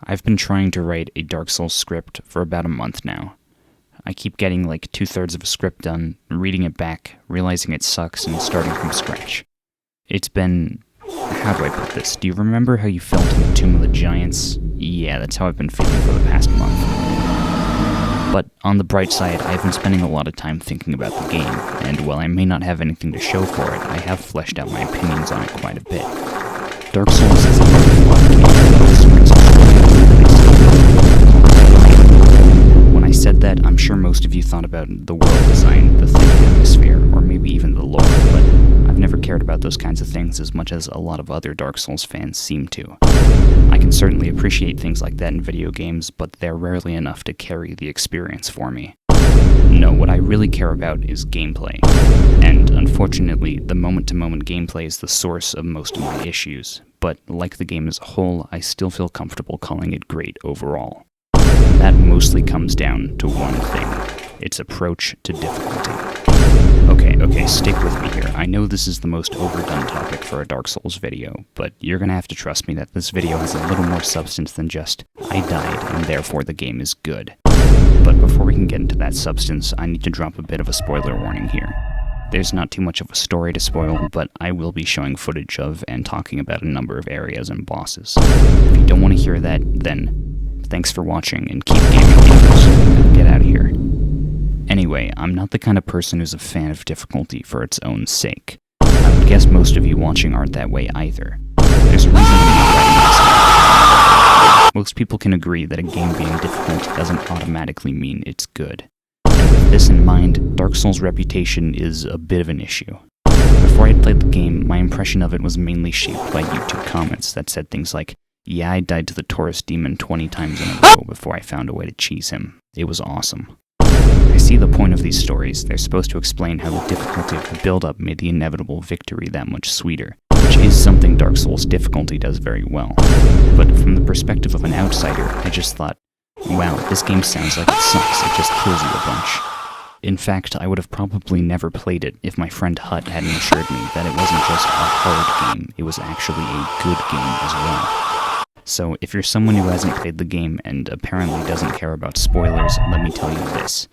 I've been trying to write a Dark Souls script for about a month now. I keep getting like 2/3 of a script done, reading it back, realizing it sucks, and starting from scratch. It's been... how do I put this? Do you remember how you felt in the Tomb of the Giants? Yeah, that's how I've been feeling for the past month. But on the bright side, I've been spending a lot of time thinking about the game, and while I may not have anything to show for it, I have fleshed out my opinions on it quite a bit. Dark Souls is a very flawed game. When I said that, I'm sure most of you thought about the world design, the theme atmosphere, or maybe even the lore, but I've never cared about those kinds of things as much as a lot of other Dark Souls fans seem to. I can certainly appreciate things like that in video games, but they're rarely enough to carry the experience for me. No, what I really care about is gameplay. And unfortunately, the moment-to-moment gameplay is the source of most of my issues, but like the game as a whole, I still feel comfortable calling it great overall. And that mostly comes down to one thing: its approach to difficulty. Okay, stick with me here. I know this is the most overdone topic for a Dark Souls video, but you're gonna have to trust me that this video has a little more substance than just, I died and therefore the game is good. But before we can get into that substance, I need to drop a bit of a spoiler warning here. There's not too much of a story to spoil, but I will be showing footage of and talking about a number of areas and bosses. If you don't want to hear that, then thanks for watching and keep gaming gamers. Get out of here. Anyway, I'm not the kind of person who's a fan of difficulty for its own sake. I would guess most of you watching aren't that way either. There's a reason I'm not writing this. Most people can agree that a game being difficult doesn't automatically mean it's good. And with this in mind, Dark Souls' reputation is a bit of an issue. Before I'd played the game, my impression of it was mainly shaped by YouTube comments that said things like, "Yeah, I died to the Taurus demon 20 times in a row before I found a way to cheese him. It was awesome." I see the point of these stories. They're supposed to explain how the difficulty of the build-up made the inevitable victory that much sweeter, which is something Dark Souls difficulty does very well. But from the perspective of an outsider, I just thought, wow, this game sounds like it sucks, it just kills you a bunch. In fact, I would have probably never played it if my friend Hut hadn't assured me that it wasn't just a hard game, it was actually a good game as well. So if you're someone who hasn't played the game and apparently doesn't care about spoilers, let me tell you this.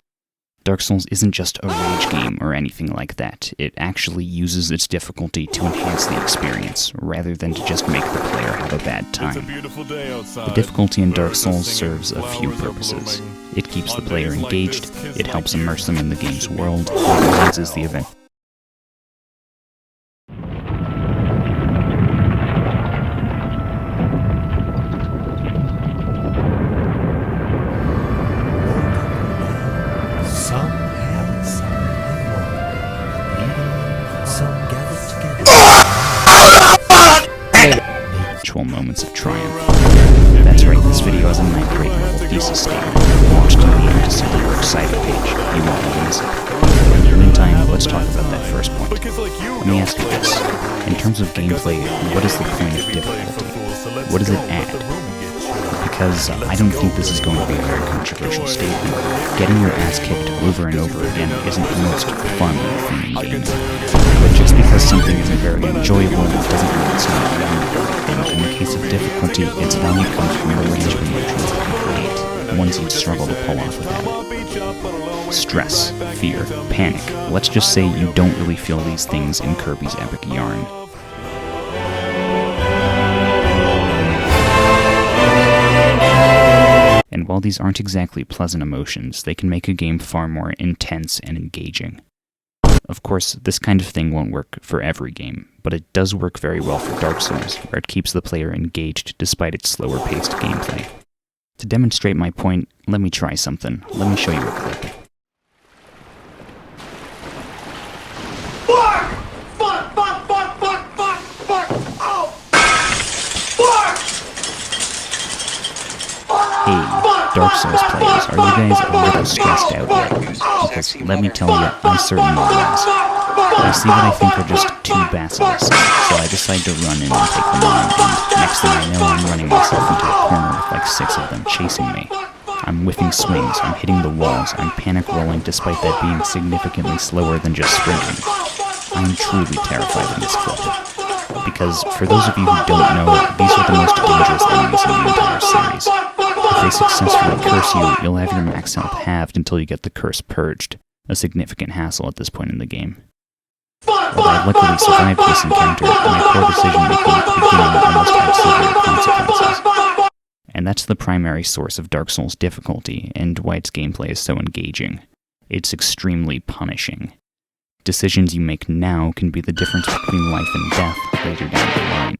Dark Souls isn't just a rage game or anything like that. It actually uses its difficulty to enhance the experience, rather than to just make the player have a bad time. The difficulty in Dark Souls serves a few purposes. It keeps the player engaged, it helps immerse them in the game's world, and it enhances the event. Moments of triumph. That's right, this video has a 9th grade level thesis statement. Watch to the end to see the works cited page. You won't want to miss it. In the meantime, let's talk about that first point. Let me ask you this. In terms of gameplay, what is the point of difficulty? What does it add? Because I don't think this is going to be a very controversial statement. Getting your ass kicked over and over again isn't the most fun thing in games. But just because something isn't very enjoyable doesn't mean it's not valuable. And in the case of difficulty, its value comes from the range of emotions it can create, ones you'd struggle to pull off without. Stress, fear, panic. Let's just say you don't really feel these things in Kirby's Epic Yarn. And while these aren't exactly pleasant emotions, they can make a game far more intense and engaging. Of course, this kind of thing won't work for every game, but it does work very well for Dark Souls, where it keeps the player engaged despite its slower-paced gameplay. To demonstrate my point, let me try something. Let me show you a clip. Hey, Dark Souls players, are you guys a little stressed out yet? Because let me tell you, I certainly was. I see what I think are just 2 basilisks, so I decide to run in and take them on, and next thing I know I'm running myself into a corner with like 6 of them chasing me. I'm whiffing swings, I'm hitting the walls, I'm panic rolling despite that being significantly slower than just sprinting. I'm truly terrified in this clip. Because, for those of you who don't know, these are the most dangerous enemies in the entire series. they successfully curse you, you'll have your max health halved until you get the curse purged, a significant hassle at this point in the game. While I luckily survived this encounter, my poor decision-making at the beginning almost had severe consequences. And that's the primary source of Dark Souls difficulty, and why its gameplay is so engaging. It's extremely punishing. Decisions you make now can be the difference between life and death later down the line.